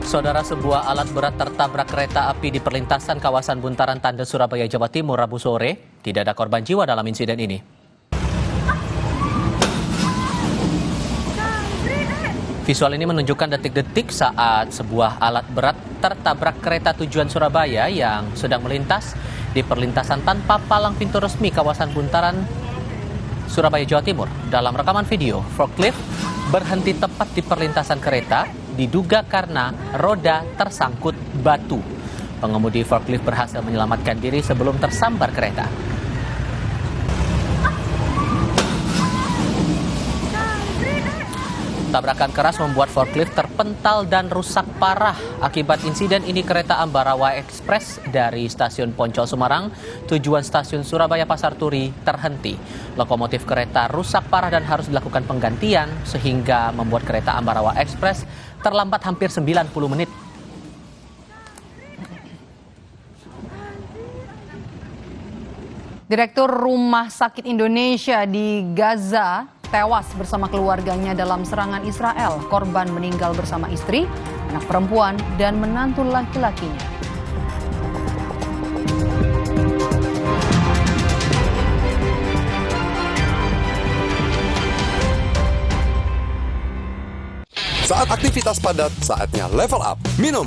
Saudara, sebuah alat berat tertabrak kereta api di perlintasan kawasan Buntaran Tanda, Surabaya, Jawa Timur, Rabu sore. Tidak ada korban jiwa dalam insiden ini. Visual ini menunjukkan detik-detik saat sebuah alat berat tertabrak kereta tujuan Surabaya yang sedang melintas di perlintasan tanpa palang pintu resmi kawasan Buntaran, Surabaya, Jawa Timur. Dalam rekaman video, forklift berhenti tepat di perlintasan kereta, diduga karena roda tersangkut batu. Pengemudi forklift berhasil menyelamatkan diri sebelum tersambar kereta. Tabrakan keras membuat forklift terpental dan rusak parah. Akibat insiden ini, kereta Ambarawa Express dari stasiun Poncol Semarang tujuan stasiun Surabaya Pasar Turi terhenti. Lokomotif kereta rusak parah dan harus dilakukan penggantian sehingga membuat kereta Ambarawa Express terlambat hampir 90 menit. Direktur Rumah Sakit Indonesia di Gaza tewas bersama keluarganya dalam serangan Israel. Korban meninggal bersama istri, anak perempuan, dan menantu laki-lakinya. Saat aktivitas padat, saatnya level up. Minum